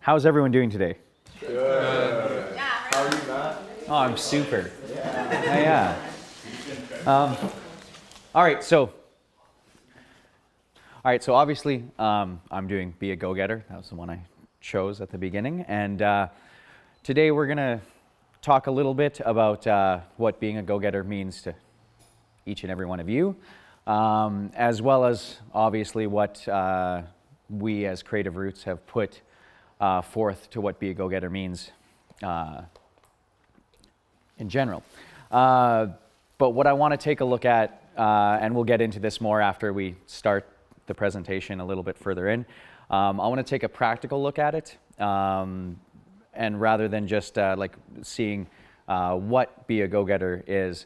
How's everyone doing today? Good. How are you, Matt? Oh, I'm super. Yeah. All right, so obviously I'm doing Be a Go-Getter. That was the one I chose at the beginning. And today we're going to talk a little bit about what being a go-getter means to each and every one of you, as well as obviously what we as Creative Roots have put forth to what Be a Go-Getter means in general. But what I want to take a look at, and we'll get into this more after we start the presentation a little bit further in, I want to take a practical look at it, and rather than just like seeing what Be a Go-Getter is,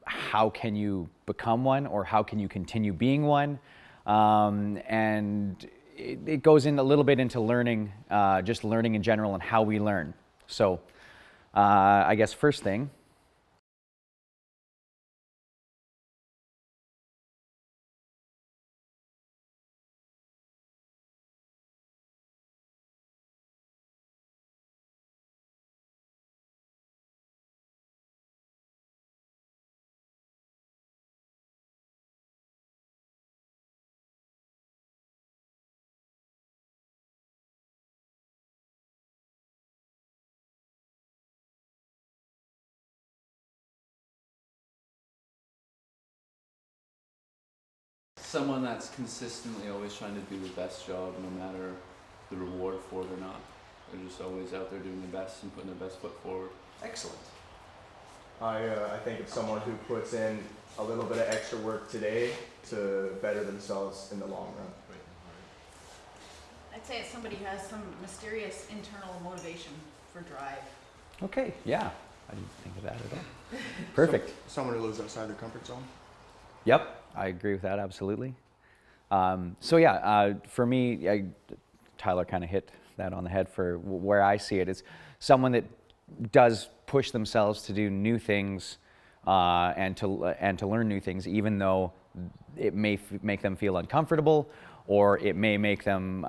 how can you become one, or how can you continue being one? And it goes in a little bit into learning, just learning in general and how we learn. So I guess first thing, Someone that's consistently always trying to do the best job, no matter the reward for it or not. They're just always out there doing their best and putting their best foot forward. Excellent. I think it's someone who puts in a little bit of extra work today to better themselves in the long run. I'd say it's somebody who has some mysterious internal motivation for drive. okay, yeah, I didn't think of that at all. Perfect. Someone who lives outside their comfort zone. Yep, I agree with that absolutely. So yeah, for me, Tyler kind of hit that on the head for where I see it. It's someone that does push themselves to do new things and to learn new things, even though it may make them feel uncomfortable, or it may make them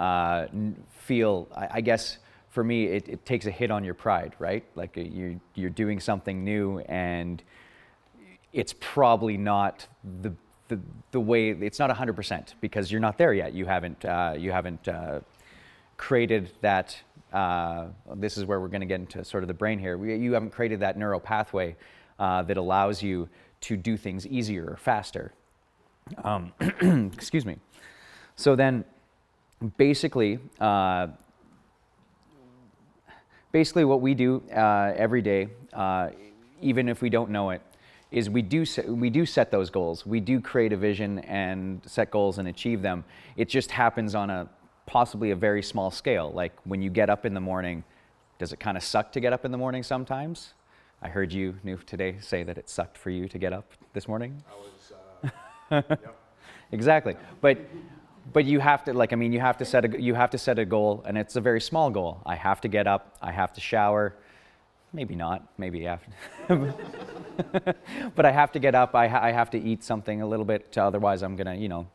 feel. I guess for me, it takes a hit on your pride, right? Like you're doing something new, and it's probably not the way. It's not 100% because you're not there yet. You haven't created that. This is where we're going to get into sort of the brain here. You haven't created that neural pathway that allows you to do things easier or faster. Excuse me. So then, basically what we do every day, even if we don't know it, is we do set those goals. We do create a vision and set goals and achieve them. It just happens on possibly a very small scale. Like when you get up in the morning, does it kind of suck to get up in the morning sometimes? I heard you, Noof, today say that it sucked for you to get up this morning. I was, yep. Exactly, but you have to you have to set a goal, and it's a very small goal. I have to get up. I have to shower. Maybe not. Maybe after. But I have to get up. I have to eat something a little bit. Otherwise, I'm gonna,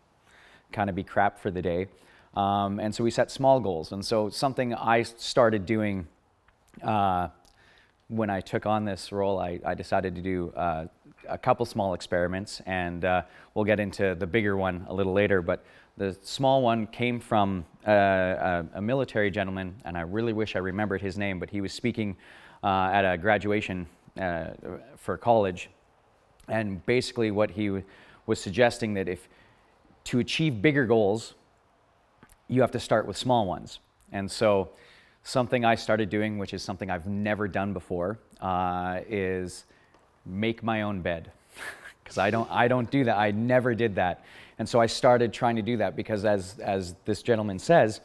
kind of be crap for the day. And so we set small goals. And so something I started doing when I took on this role, I decided to do a couple small experiments, and we'll get into the bigger one a little later. But the small one came from a military gentleman, and I really wish I remembered his name, but he was speaking at a graduation for college. And basically what he was suggesting that to achieve bigger goals, you have to start with small ones. And so something I started doing, which is something I've never done before, is make my own bed. Because I don't do that. I never did that. And so I started trying to do that because as this gentleman says,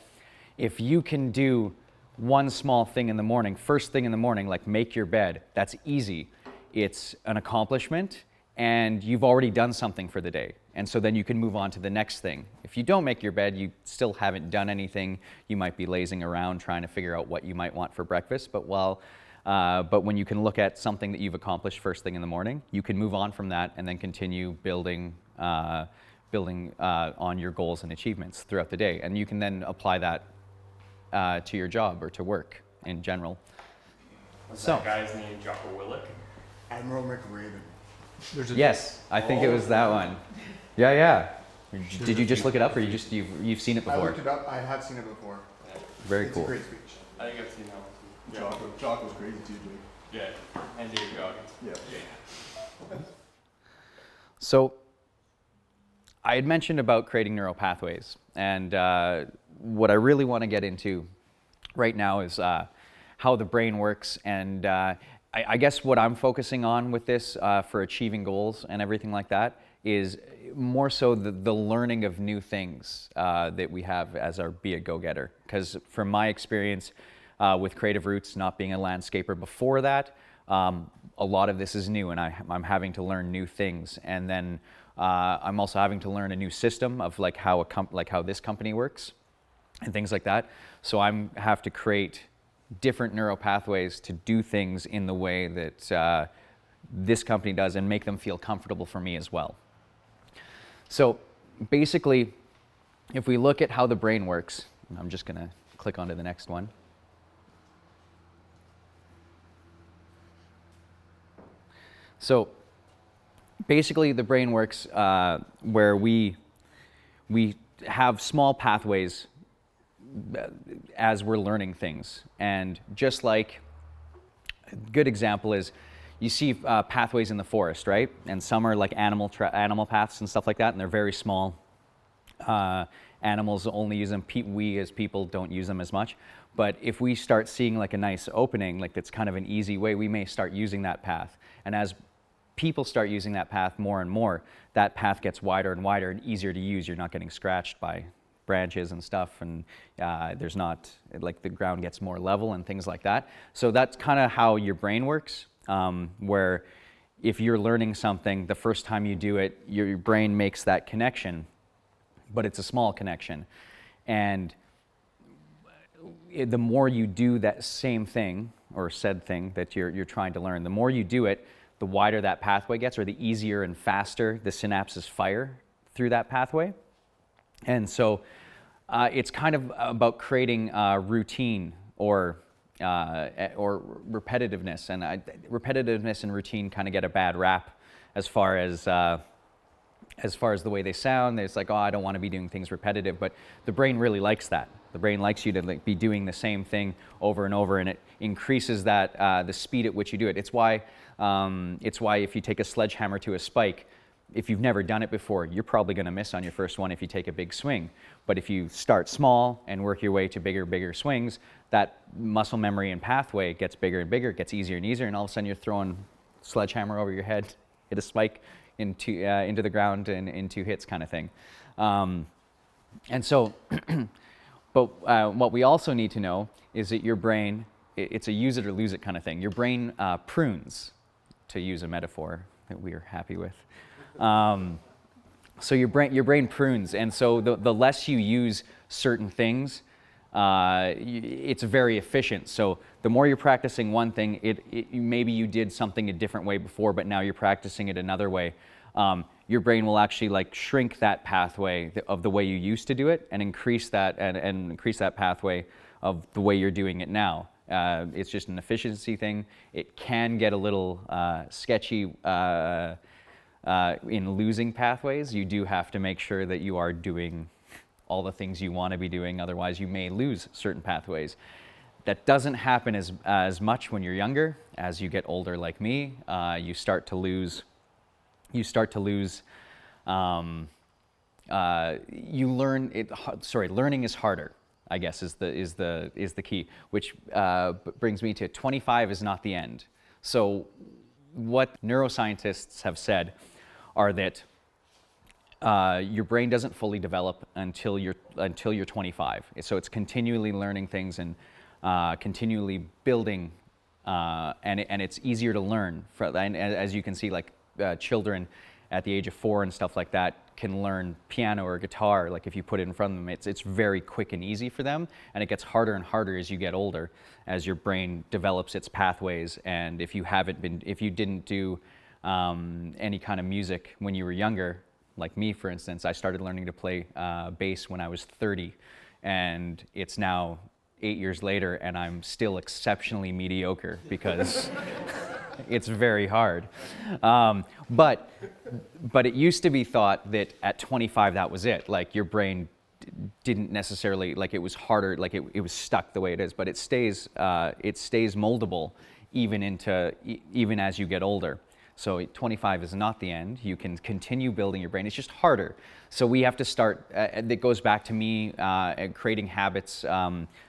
if you can do one small thing in the morning, first thing in the morning, like make your bed, that's easy. It's an accomplishment, and you've already done something for the day. And so then you can move on to the next thing. If you don't make your bed, you still haven't done anything. You might be lazing around trying to figure out what you might want for breakfast. But when you can look at something that you've accomplished first thing in the morning, you can move on from that and then continue building on your goals and achievements throughout the day. And you can then apply that to your job or to work in general. What's So- that guy's name? Jocko Willick? Admiral McRaven. Yes, I think it was that one. Yeah, yeah. Did you just look it up, or you've seen it I before? looked it up. I have seen it before. Very It's cool. a great speech. I think I've seen that one too. Jocko's crazy too, Jake. Yeah, and David Goggins. Yeah. So, I had mentioned about creating neural pathways, and what I really want to get into right now is how the brain works, and I guess what I'm focusing on with this for achieving goals and everything like that is more so the learning of new things that we have as our Be a Go-Getter. Because from my experience with Creative Roots, not being a landscaper before that, a lot of this is new, and I'm having to learn new things. And then I'm also having to learn a new system of like how this company works and things like that. So I have to create different neural pathways to do things in the way that this company does and make them feel comfortable for me as well. So basically, if we look at how the brain works, I'm just going to click onto the next one. So basically, the brain works where we have small pathways as we're learning things. And just like, a good example is, you see pathways in the forest, right? And some are like animal paths and stuff like that, and they're very small. Animals only use them. We as people don't use them as much. But if we start seeing like a nice opening, like that's kind of an easy way, we may start using that path. And as people start using that path more and more, that path gets wider and wider and easier to use. You're not getting scratched by branches and stuff, and there's not, like the ground gets more level and things like that. So that's kind of how your brain works, where if you're learning something, the first time you do it, your brain makes that connection, but it's a small connection. And the more you do that same thing, or said thing that you're trying to learn, the more you do it, the wider that pathway gets, or the easier and faster the synapses fire through that pathway. And so it's kind of about creating routine or repetitiveness. And repetitiveness and routine kind of get a bad rap as far as the way they sound. It's like, oh, I don't want to be doing things repetitive, but the brain really likes that. The brain likes you to be doing the same thing over and over, and it increases that the speed at which you do it. It's why if you take a sledgehammer to a spike, if you've never done it before, you're probably going to miss on your first one if you take a big swing. But if you start small and work your way to bigger swings, that muscle memory and pathway gets bigger and bigger, gets easier and easier, and all of a sudden you're throwing sledgehammer over your head, hit a spike into the ground in 2 hits kind of thing. And so, but what we also need to know is that your brain, it's a use it or lose it kind of thing. Your brain prunes, to use a metaphor that we are happy with. So your brain prunes, and so the less you use certain things, it's very efficient. So the more you're practicing one thing, maybe you did something a different way before, but now you're practicing it another way. Your brain will actually like shrink that pathway of the way you used to do it, and increase that and increase that pathway of the way you're doing it now. It's just an efficiency thing. It can get a little sketchy. In losing pathways, you do have to make sure that you are doing all the things you want to be doing, otherwise you may lose certain pathways. That doesn't happen as much when you're younger. As you get older like me, you start to lose, learning is harder, I guess, is the key, which brings me to 25 is not the end. So what neuroscientists have said are that your brain doesn't fully develop until you're 25. So it's continually learning things and continually building, and it's easier to learn. And as you can see, like children at the age of 4 and stuff like that can learn piano or guitar. Like if you put it in front of them, it's very quick and easy for them, and it gets harder and harder as you get older, as your brain develops its pathways. And if you didn't do any kind of music when you were younger, like me, for instance, I started learning to play bass when I was 30, and it's now 8 years later and I'm still exceptionally mediocre because it's very hard. But it used to be thought that at 25 that was it. Like your brain didn't necessarily, like it was harder, like it was stuck the way it is. But it stays moldable even as you get older. So 25 is not the end. You can continue building your brain. It's just harder. So we have to start, that goes back to me creating habits,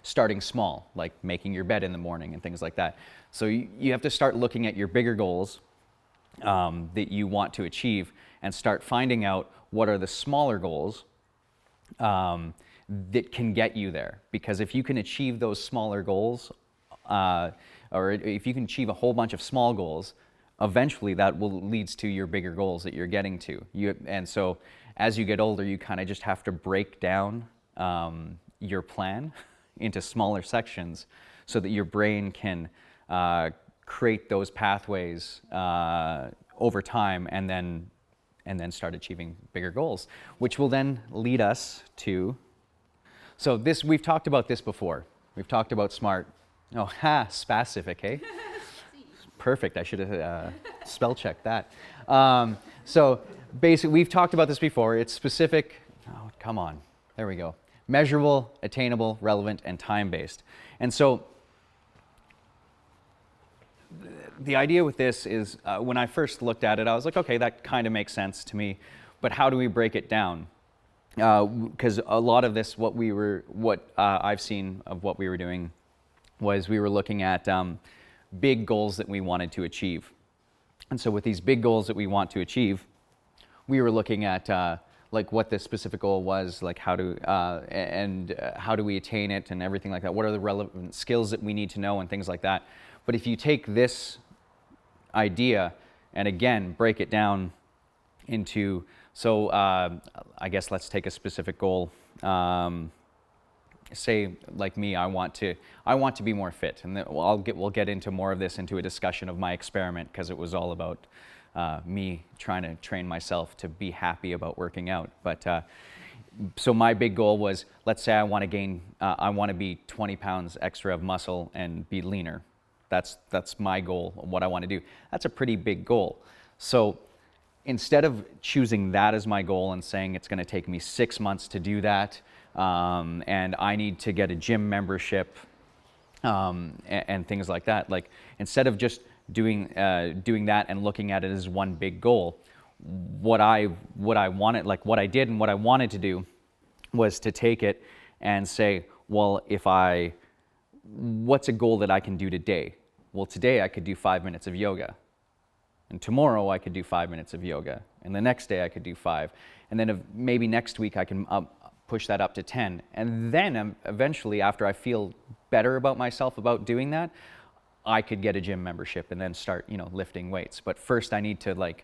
starting small, like making your bed in the morning and things like that. So you have to start looking at your bigger goals that you want to achieve and start finding out what are the smaller goals that can get you there. Because if you can achieve those smaller goals, or if you can achieve a whole bunch of small goals, eventually that leads to your bigger goals that you're getting to. And so as you get older, you kind of just have to break down your plan into smaller sections so that your brain can create those pathways over time and then start achieving bigger goals, which will then lead us to, so this, we've talked about this before. We've talked about SMART. Oh, specific, eh? Perfect, I should have spell checked that. So basically, we've talked about this before. It's specific, oh, come on, there we go. Measurable, attainable, relevant, and time-based. And so the idea with this is, when I first looked at it, I was like, okay, that kind of makes sense to me, but how do we break it down? Because a lot of this, what I've seen of what we were doing was we were looking at big goals that we wanted to achieve. And so with these big goals that we want to achieve, we were looking at like what the specific goal was, like how do we attain it and everything like that. What are the relevant skills that we need to know and things like that. But if you take this idea and again break it down into, so I guess let's take a specific goal. Say like me, I want to be more fit, and then we'll get into more of this into a discussion of my experiment, because it was all about me trying to train myself to be happy about working out. But so my big goal was, let's say I want to be 20 pounds extra of muscle and be leaner. That's my goal, what I want to do. That's a pretty big goal. So instead of choosing that as my goal and saying it's going to take me 6 months to do that, and I need to get a gym membership and things like that, like instead of just doing that and looking at it as one big goal, what I did and what I wanted to do was to take it and say, well, what's a goal that I can do today? Well, today I could do 5 minutes of yoga. And tomorrow I could do 5 minutes of yoga. And the next day I could do 5. And then maybe next week I can push that up to 10. And then eventually, after I feel better about myself about doing that, I could get a gym membership and then start, lifting weights. But first I need to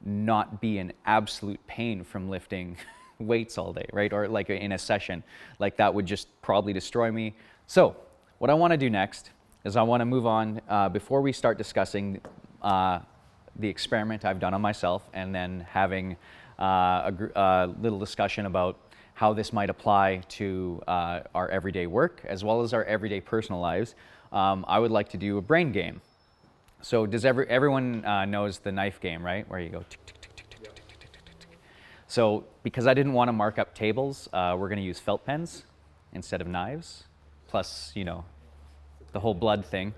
not be in absolute pain from lifting weights all day, right? Or like in a session, like that would just probably destroy me. So what I want to do next is I want to move on before we start discussing the experiment I've done on myself, and then having a little discussion about how this might apply to our everyday work as well as our everyday personal lives. I would like to do a brain game. So does everyone knows the knife game, right? Where you go tick, tick, tick, tick, tick, tick, tick, tick, tick, tick. So because I didn't want to mark up tables, we're going to use felt pens instead of knives, plus, the whole blood thing.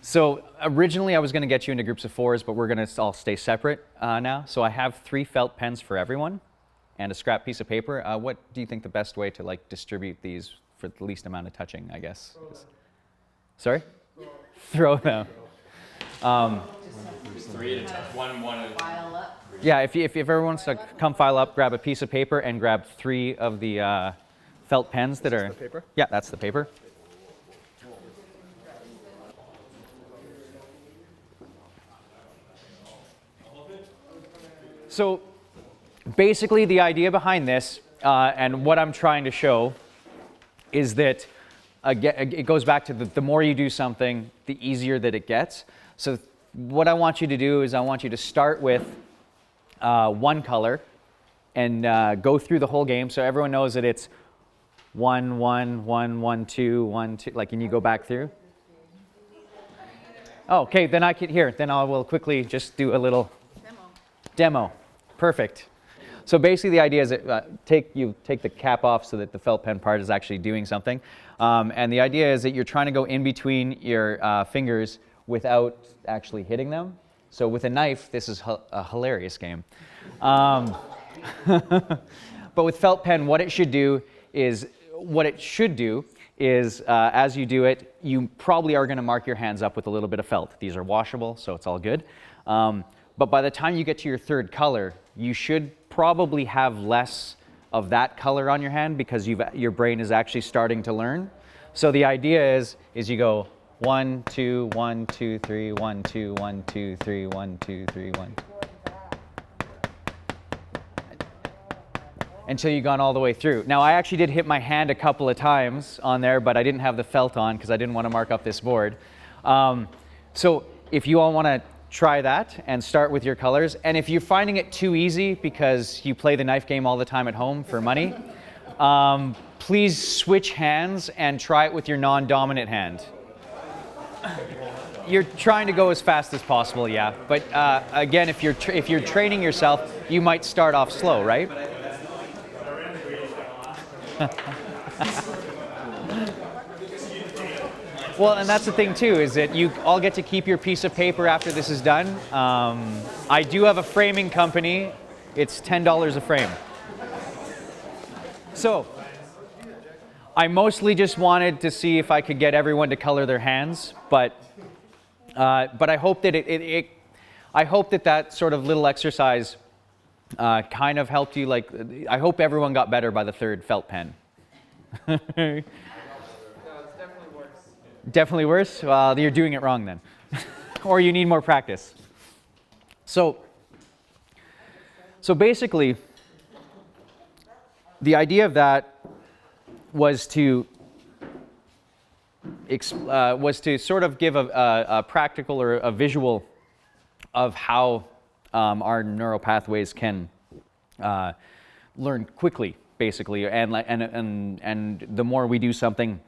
So originally I was going to get you into groups of 4s, but we're going to all stay separate now. So I have 3 felt pens for everyone and a scrap piece of paper. What do you think the best way to distribute these for the least amount of touching, I guess? Sorry? Throw them. 3 at a time. One at a time. File up. Yeah, if everyone wants to come file up, grab a piece of paper and grab 3 of the felt pens that are... the paper? Yeah, that's the paper. So basically the idea behind this and what I'm trying to show is that it goes back to the more you do something, the easier that it gets. So what I want you to do is I want you to start with one color and go through the whole game so everyone knows that it's 1, 1, 1, 1, 2, 1, 2, like, and you go back through. Oh, okay, then I can, here, then I will quickly just do a little demo. Perfect. So basically the idea is that you take the cap off so that the felt pen part is actually doing something. And the idea is that you're trying to go in between your fingers without actually hitting them. So with a knife, this is a hilarious game. But with felt pen, what it should do is, as you do it, you probably are going to mark your hands up with a little bit of felt. These are washable, so it's all good. But by the time you get to your third color, you should probably have less of that color on your hand because your brain is actually starting to learn. So the idea is you go 1, 2, 1, 2, 3, 1, 2, 1, 2, 3, 1, 2, 3, 1. Until you've gone all the way through. Now, I actually did hit my hand a couple of times on there, but I didn't have the felt on because I didn't want to mark up this board. So if you all want to try that and start with your colors, and if you're finding it too easy because you play the knife game all the time at home for money, please switch hands and try it with your non-dominant hand. You're trying to go as fast as possible, yeah. But again, if you're training yourself, you might start off slow, right? Well, and that's the thing too, is that you all get to keep your piece of paper after this is done. I do have a framing company. It's $10 a frame. So, I mostly just wanted to see if I could get everyone to color their hands, but I hope that I hope that sort of little exercise kind of helped you. Like, I hope everyone got better by the third felt pen. Definitely worse? Well, you're doing it wrong then. Or you need more practice. So basically, the idea of that was to sort of give a practical or a visual of how our neural pathways can learn quickly, basically, and the more we do something,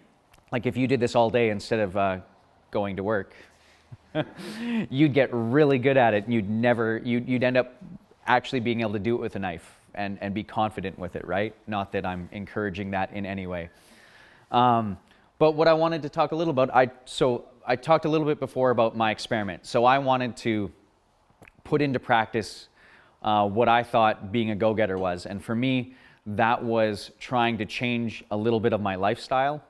like if you did this all day instead of going to work, you'd get really good at it, and you'd end up actually being able to do it with a knife and be confident with it, right? Not that I'm encouraging that in any way. But what I wanted to talk a little about, I talked a little bit before about my experiment. So I wanted to put into practice what I thought being a go-getter was. And for me, that was trying to change a little bit of my lifestyle,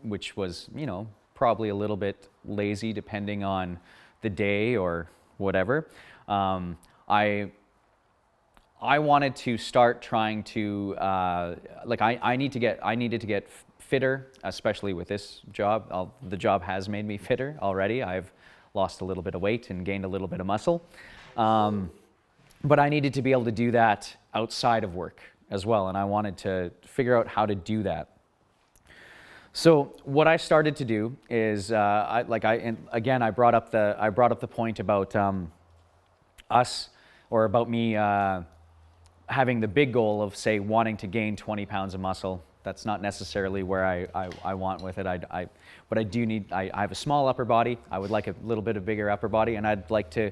which was, probably a little bit lazy depending on the day or whatever. I wanted to start trying to, I needed to get fitter, especially with this job. The job has made me fitter already. I've lost a little bit of weight and gained a little bit of muscle. But I needed to be able to do that outside of work as well, and I wanted to figure out how to do that. So what I started to do is, I brought up the point about about me having the big goal of, say, wanting to gain 20 pounds of muscle. That's not necessarily where I want with it. But I have a small upper body. I would like a little bit of bigger upper body, and I'd like to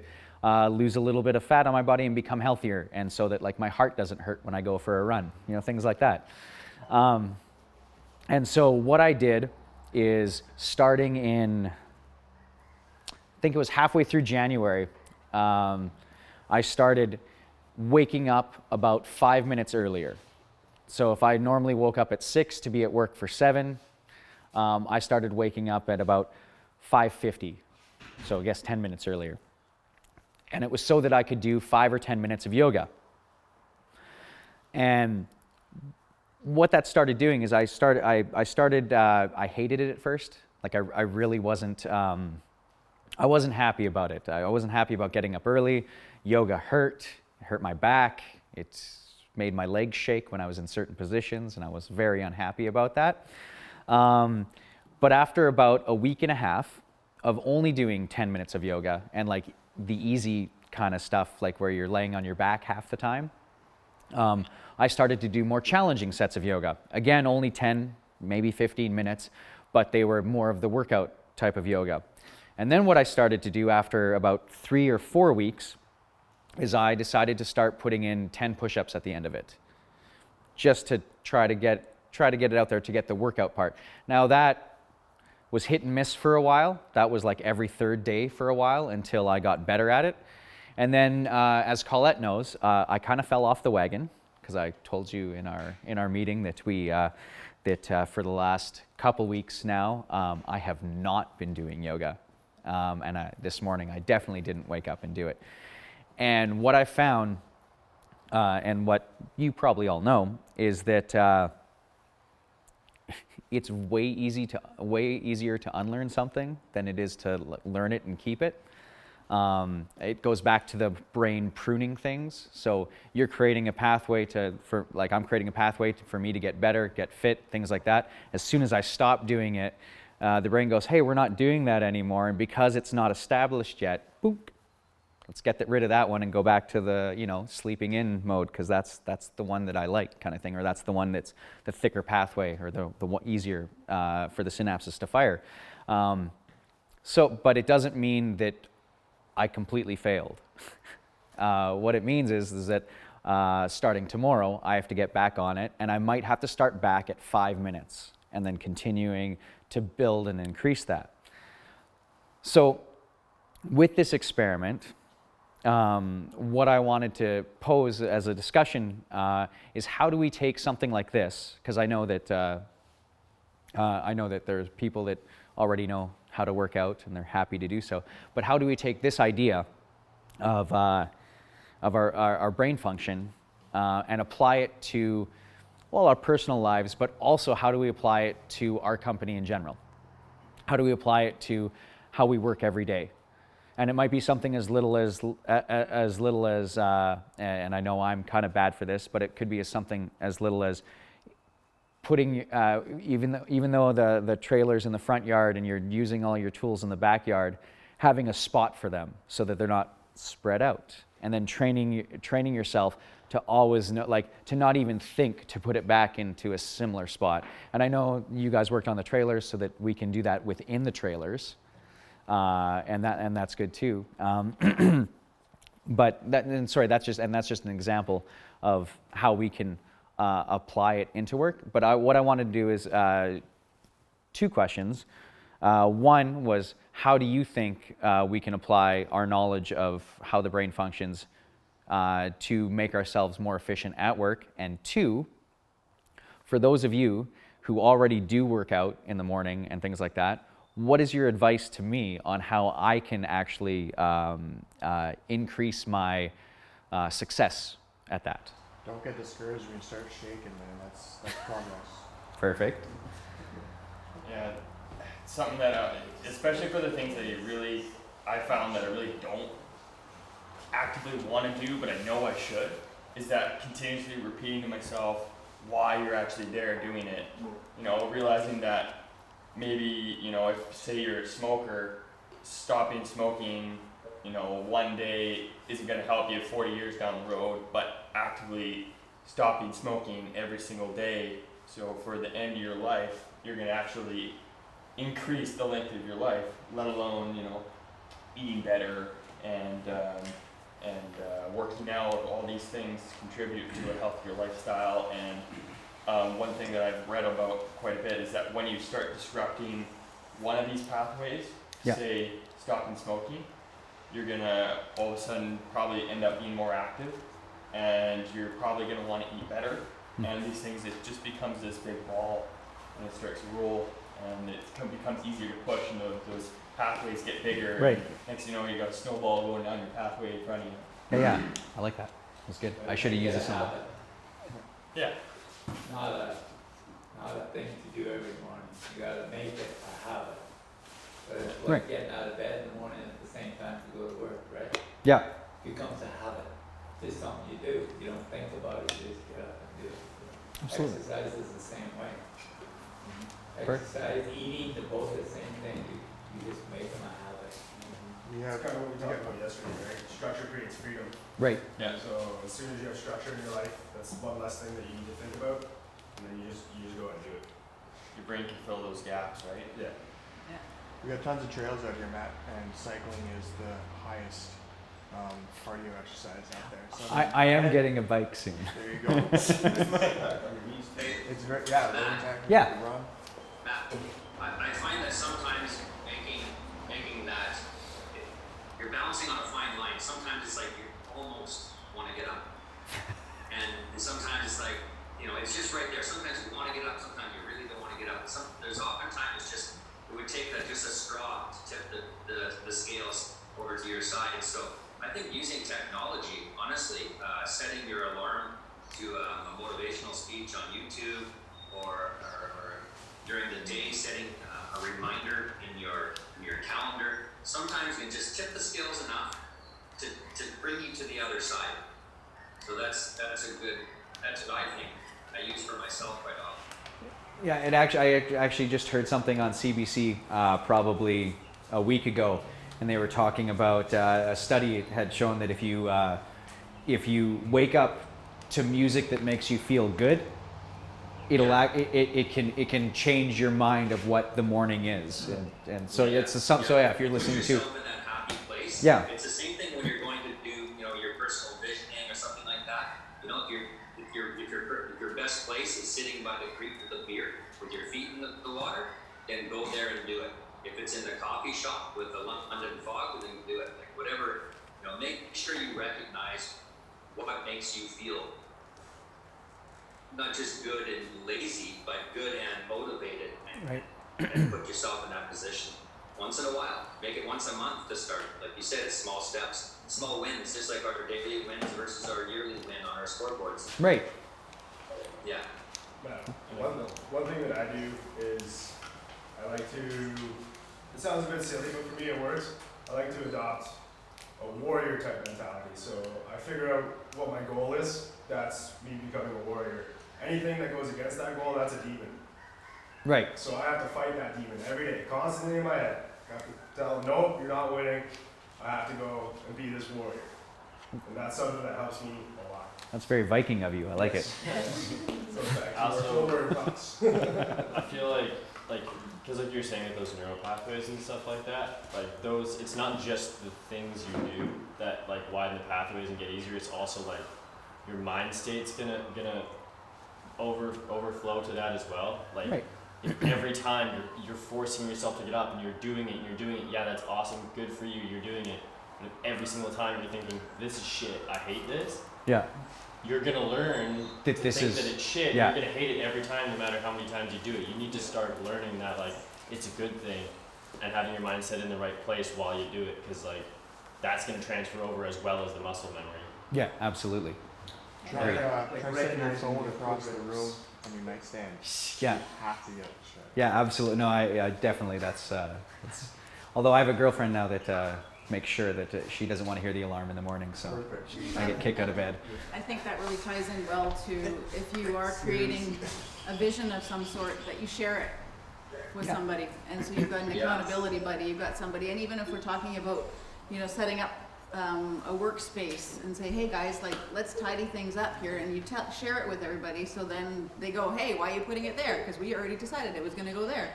lose a little bit of fat on my body and become healthier, and so that my heart doesn't hurt when I go for a run, things like that. And so what I did is, starting in, I think it was halfway through January, I started waking up about 5 minutes earlier. So if I normally woke up at 6 to be at work for 7, I started waking up at about 5:50, so I guess 10 minutes earlier. And it was so that I could do 5 or 10 minutes of yoga. And what that started doing is I hated it at first. I really wasn't, I wasn't happy about it. I wasn't happy about getting up early. Yoga hurt. It hurt my back. It made my legs shake when I was in certain positions, and I was very unhappy about that. But after about a week and a half of only doing 10 minutes of yoga, and the easy kind of stuff, where you're laying on your back half the time, I started to do more challenging sets of yoga. Again, only 10, maybe 15 minutes, but they were more of the workout type of yoga. And then what I started to do after about 3 or 4 weeks is I decided to start putting in 10 push-ups at the end of it, just to try to get it out there to get the workout part. Now that was hit and miss for a while. That was like every third day for a while until I got better at it. And then, as Colette knows, I kind of fell off the wagon, because I told you in our meeting that for the last couple weeks now, I have not been doing yoga. And this morning, I definitely didn't wake up and do it. And what I found, and what you probably all know, is that it's way easier to unlearn something than it is to learn it and keep it. It goes back to the brain pruning things. So you're creating a pathway I'm creating a pathway for me to get better, get fit, things like that. As soon as I stop doing it, the brain goes, hey, we're not doing that anymore. And because it's not established yet, boop, let's get rid of that one and go back to the, sleeping in mode, because that's the one that I like, kind of thing, or that's the one that's the thicker pathway, or the one easier for the synapses to fire. But it doesn't mean that I completely failed. What it means is that starting tomorrow, I have to get back on it, and I might have to start back at 5 minutes and then continuing to build and increase that. So with this experiment, what I wanted to pose as a discussion is, how do we take something like this? Because I know that there's people that already know how to work out and they're happy to do so. But how do we take this idea of our brain function and apply it to, well, our personal lives, but also how do we apply it to our company in general? How do we apply it to how we work every day? And it might be something as little as and I know I'm kind of bad for this, but it could be something as little as putting, even though the trailer's in the front yard and you're using all your tools in the backyard, having a spot for them so that they're not spread out. And then training yourself to always know, to not even think to put it back into a similar spot. And I know you guys worked on the trailers so that we can do that within the trailers. And that's good too. That's just an example of how we can apply it into work. But what I wanted to do is 2 questions. One was, how do you think we can apply our knowledge of how the brain functions to make ourselves more efficient at work? And 2, for those of you who already do work out in the morning and things like that, what is your advice to me on how I can actually increase my success at that? Don't get discouraged when you start shaking, man. That's progress. Perfect. Yeah, it's something that, especially for the things that I found that I really don't actively want to do, but I know I should, is that continuously repeating to myself why you're actually there doing it. Realizing that maybe, if say you're a smoker, stopping smoking, one day isn't going to help you 40 years down the road, but actively stopping smoking every single day. So for the end of your life, you're going to actually increase the length of your life, let alone, eating better and working out. All these things contribute to a healthier lifestyle. And one thing that I've read about quite a bit is that when you start disrupting one of these pathways, say stopping smoking, you're gonna all of a sudden probably end up being more active, and you're probably gonna want to eat better. And these things, it just becomes this big ball, and it starts to roll, and it becomes easier to push, and those pathways get bigger. Right. And next thing you know, you got a snowball going down your pathway in front of you. Yeah, I like that. That's good. I should have used a symbol. Yeah. Not a thing to do every morning. You gotta make it a habit. But it's like Right. getting out of bed in the morning at the same time to go to work, right? Yeah. It becomes a habit. Just something you do. You don't think about it, you just get up and do it. Absolutely. Exercise is the same way. Perfect. Exercise, eating, they're both the same thing. You just make them a habit. We have That's kind of what we talked about yesterday, right? Structure creates creates freedom. Right. Yeah. So as soon as you have structure in your life, that's one less thing that you need to think about, and then you just go and do it. Your brain can fill those gaps, right? Yeah. We got tons of trails out here, Matt, and cycling is the highest cardio exercise out there. So I am getting a bike soon. there you go. It's very, yeah, very technical. Yeah. Run. Matt, I find that sometimes making that you're balancing on a fine line. Sometimes it's like you almost want to get up, and sometimes it's like it's just right there. Sometimes you want to get up, sometimes you really don't want to get up. There's oftentimes it's just it would take just a straw to tip the scales over to your side. So I think using technology, honestly, setting your alarm to a motivational speech on YouTube or during the day, setting a reminder in your calendar. Sometimes you just tip the scales enough to bring you to the other side. So that's what I think I use for myself quite often. Yeah, I actually just heard something on CBC probably a week ago, and they were talking about a study had shown that if you wake up to music that makes you feel good, it can change your mind of what the morning is, and so it's so yeah, if you're listening Put to yourself in that happy place. Yeah. It's the same thing when you're going to do your personal visioning or something like that. If your best place is sitting by the creek with a beer with your feet in the water, then go there and do it. If it's in the coffee shop with the London fog, then do it. Like whatever, make sure you recognize what makes you feel not just good and lazy, but good and motivated, and put yourself in that position. Once in a while, make it once a month to start. Like you said, it's small steps, small wins, just like our daily wins versus our yearly win on our scoreboards. right. Yeah. One thing that I do is I like to. It sounds a bit silly, but for me it works. I like to adopt a warrior type mentality. So I figure out what my goal is. That's me becoming a warrior. Anything that goes against that goal, that's a demon. Right. So I have to fight that demon every day, constantly in my head. I have to tell them, nope, you're not winning. I have to go and be this warrior. And that's something that helps me a lot. That's very Viking of you. I like it. So it's actually Also- shoulder and thoughts. I feel like because like you're saying with those neural pathways and stuff like that, like those, it's not just the things you do that like widen the pathways and get easier. It's also like your mind state's gonna overflow to that as well. Like Right. if every time you're forcing yourself to get up and you're doing it, yeah, that's awesome, good for you, you're doing it. But if every single time you're thinking, this is shit, I hate this, Yeah. you're gonna learn That to this think is- that it's shit. yeah. You're gonna hate it every time, no matter how many times you do it. You need to start learning that like it's a good thing, and having your mindset in the right place while you do it, because like that's gonna transfer over as well as the muscle memory. Yeah, absolutely. Try, Great. try setting your recognizing phone your across the progress. room on your nightstand. Yeah. You have to get it shut. Yeah, absolutely. No, I definitely. That's. Although I have a girlfriend now that makes sure that she doesn't want to hear the alarm in the morning, so Perfect. I get kicked out of bed. I think that really ties in well to if you are creating a vision of some sort, that you share it with Yeah. somebody. And so you've got an accountability buddy, you've got somebody, and even if we're talking about, setting up a workspace and say, hey guys, like let's tidy things up here, and you share it with everybody, so then they go, hey, why are you putting it there? Because we already decided it was going to go there.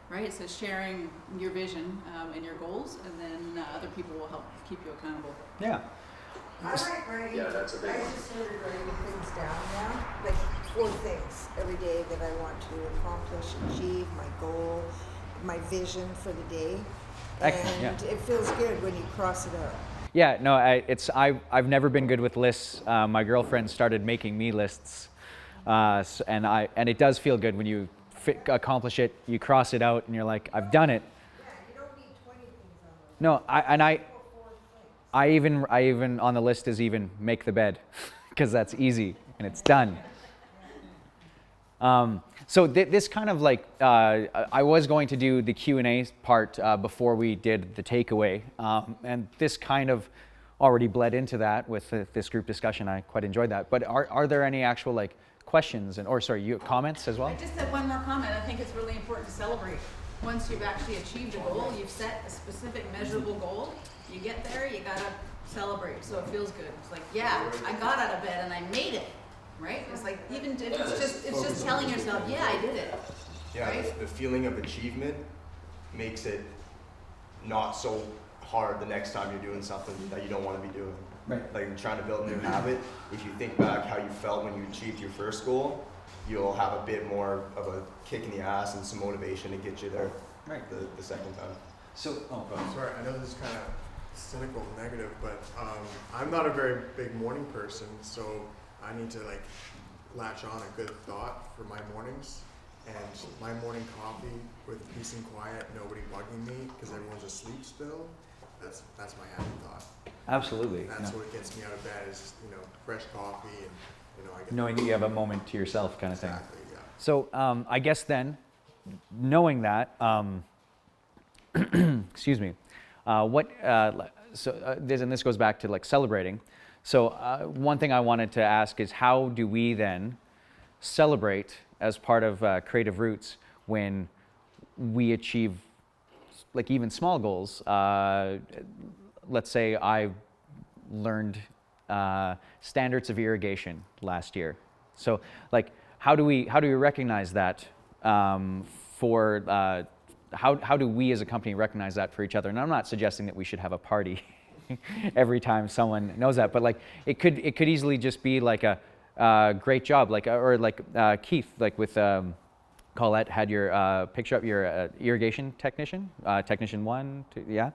Right, so sharing your vision and your goals, and then other people will help keep you accountable. Yeah. I like writing. Yeah, that's a big I one. just started writing things down now, like 4 things every day that I want to accomplish, achieve, my goal, my vision for the day. Excellent, And yeah. it feels good when you cross it out. Yeah. No, I've never been good with lists. My girlfriend started making me lists, and it does feel good when you accomplish it. You cross it out, and you're like, I've done it. Yeah, you don't need 20 things on the list. No, Go 4 things. I even on the list is even make the bed, because that's easy and it's done. So this kind of like I was going to do the Q&A part before we did the takeaway, and this kind of already bled into that with this group discussion. I quite enjoyed that. But are there any actual like questions comments as well? I just had one more comment. I think it's really important to celebrate. Once you've actually achieved a goal, you've set a specific measurable goal, you get there, you gotta celebrate, so it feels good. It's like, yeah, I got out of bed and I made it, right? It's like, even if it's just telling yourself, yeah, I did it. Yeah, Right? the feeling of achievement makes it not so hard the next time you're doing something that you don't want to be doing. Right. Like trying to build a new habit. If you think back how you felt when you achieved your first goal, you'll have a bit more of a kick in the ass and some motivation to get you there Right. the second time. So, oh, go ahead. Sorry, I know this is kind of cynical and negative, but I'm not a very big morning person, so I need to like latch on a good thought for my mornings. And my morning coffee with peace and quiet, nobody bugging me because everyone's asleep still. That's my happy thought. Absolutely. That's No. what gets me out of bed is fresh coffee and I get Knowing that you have a moment to yourself kind of thing. exactly yeah. So I guess then, knowing that, excuse me, this goes back to like celebrating. So one thing I wanted to ask is how do we then celebrate as part of Creative Roots when we achieve like even small goals? Let's say I learned standards of irrigation last year. So like how do we recognize that how do we as a company recognize that for each other? And I'm not suggesting that we should have a party every time someone knows that, but like it could easily just be like a great job, like or like Keith, like with Colette had your picture up your irrigation technician, technician 1, 2, yeah.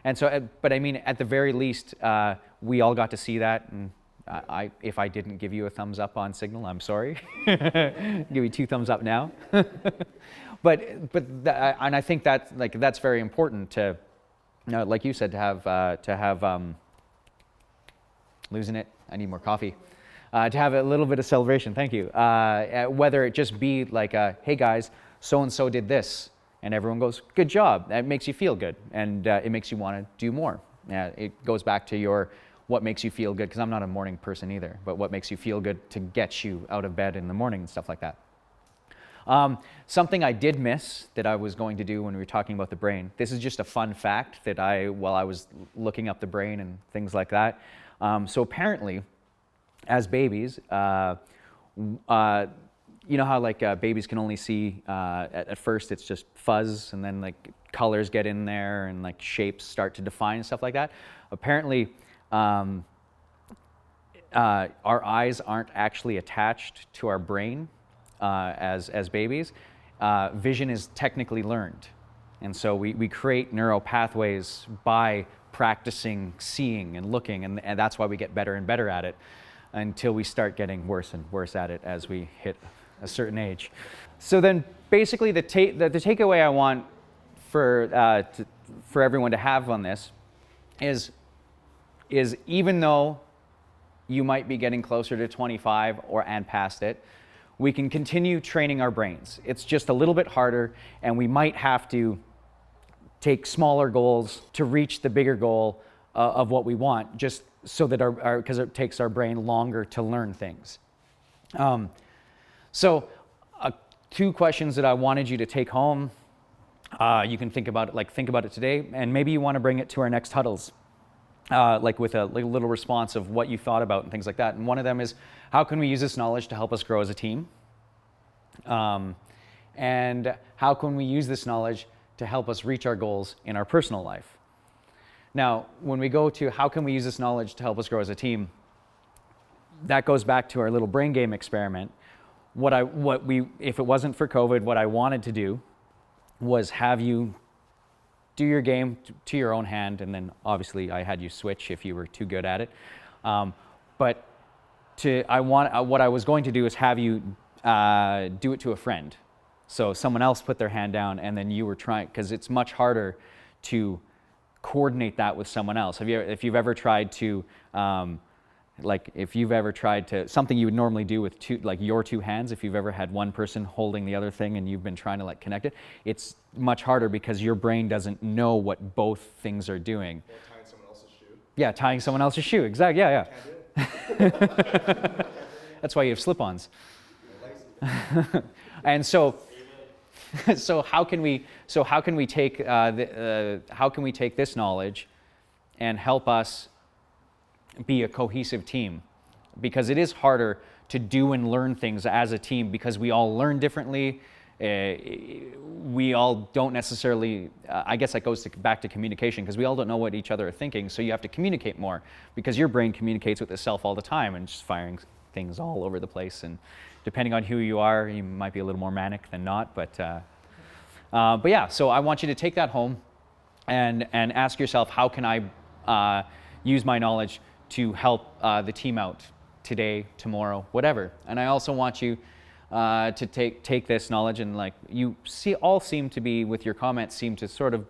And so, but I mean, at the very least, we all got to see that. And if I didn't give you a thumbs up on Signal, I'm sorry. Give you 2 thumbs up now. And I think that's very important to, like you said, to have losing it. I need more coffee. To have a little bit of celebration. Thank you. Whether it just be like, hey guys, so and so did this. And everyone goes, good job. That makes you feel good. And it makes you want to do more. It goes back to what makes you feel good, because I'm not a morning person either, but what makes you feel good to get you out of bed in the morning and stuff like that. Something I did miss that I was going to do when we were talking about the brain. This is just a fun fact that while I was looking up the brain and things like that. So apparently, as babies, you know how like babies can only see at first it's just fuzz, and then like colors get in there and like shapes start to define and stuff like that. Apparently, our eyes aren't actually attached to our brain as babies. Vision is technically learned, and so we create neural pathways by practicing seeing and looking, and that's why we get better and better at it until we start getting worse and worse at it as we hit a certain age. So then basically the takeaway I want for everyone to have on this is even though you might be getting closer to 25 and past it, we can continue training our brains. It's just a little bit harder, and we might have to take smaller goals to reach the bigger goal of what we want, just so that because it takes our brain longer to learn things. So 2 questions that I wanted you to take home. You can think about it today, and maybe you want to bring it to our next huddles, with a little response of what you thought about and things like that. And one of them is, how can we use this knowledge to help us grow as a team? And how can we use this knowledge to help us reach our goals in our personal life? Now, when we go to how can we use this knowledge to help us grow as a team, that goes back to our little brain game experiment. If it wasn't for COVID, what I wanted to do was have you do your game to your own hand, and then obviously I had you switch if you were too good at it. What I was going to do is have you do it to a friend. So someone else put their hand down, and then you were trying, because it's much harder to coordinate that with someone else. If you've ever tried to something you would normally do with your 2 hands, if you've ever had one person holding the other thing and you've been trying to connect it, it's much harder because your brain doesn't know what both things are doing. Or tying someone else's shoe. Yeah, tying someone else's shoe, exactly, yeah. That's why you have slip-ons. And so how can we take this knowledge and help us be a cohesive team, because it is harder to do and learn things as a team because we all learn differently. We all don't necessarily, I guess that goes back to communication, because we all don't know what each other are thinking, so you have to communicate more because your brain communicates with itself all the time and just firing things all over the place. And depending on who you are, you might be a little more manic than not. But yeah, so I want you to take that home and ask yourself, how can I use my knowledge to help the team out today, tomorrow, whatever. And I also want you to take this knowledge, and like you all seem to be, with your comments, seem to sort of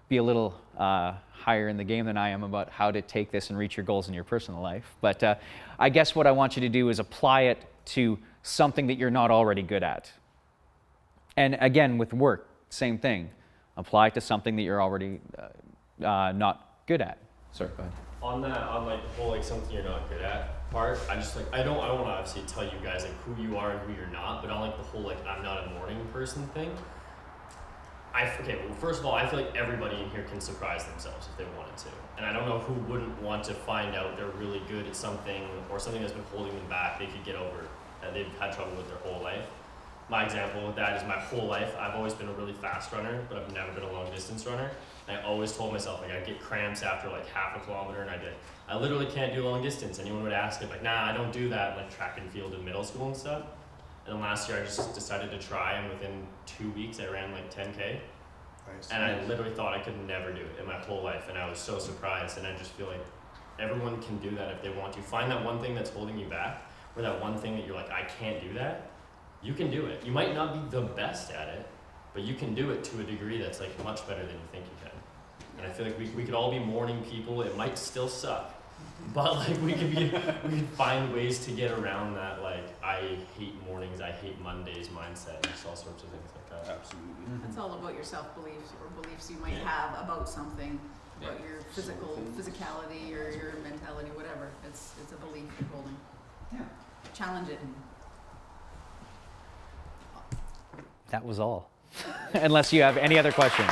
be a little higher in the game than I am about how to take this and reach your goals in your personal life. But I guess what I want you to do is apply it to something that you're not already good at. And again, with work, same thing. Apply it to something that you're already not good at. Sorry, go ahead. On that, on like the whole like something you're not good at part, I just like I don't want to obviously tell you guys like who you are and who you're not, but on like the whole like I'm not a morning person thing. Okay, well first of all, I feel like everybody in here can surprise themselves if they wanted to, and I don't know who wouldn't want to find out they're really good at something or something that's been holding them back they could get over that they've had trouble with their whole life. My example with that is my whole life I've always been a really fast runner, but I've never been a long distance runner. And I always told myself like I'd get cramps after like half a kilometer, and I'd be like, I literally can't do long distance. Anyone would ask me like, nah, I don't do that, like track and field in middle school and stuff. And then last year I just decided to try, and within 2 weeks I ran like 10K. Nice. And I literally thought I could never do it in my whole life, and I was so surprised. And I just feel like everyone can do that if they want to. Find that one thing that's holding you back, or that one thing that you're like, I can't do that. You can do it. You might not be the best at it, but you can do it to a degree that's like much better than you think you can. And I feel like we could all be morning people. It might still suck, but like we could find ways to get around that like I hate mornings, I hate Mondays mindset, and just all sorts of things like that. Absolutely. It's all about your self-beliefs or beliefs you might have about something, about your physicality or your mentality, whatever. It's a belief you're holding. Yeah. Challenge it. That was all. Unless you have any other questions.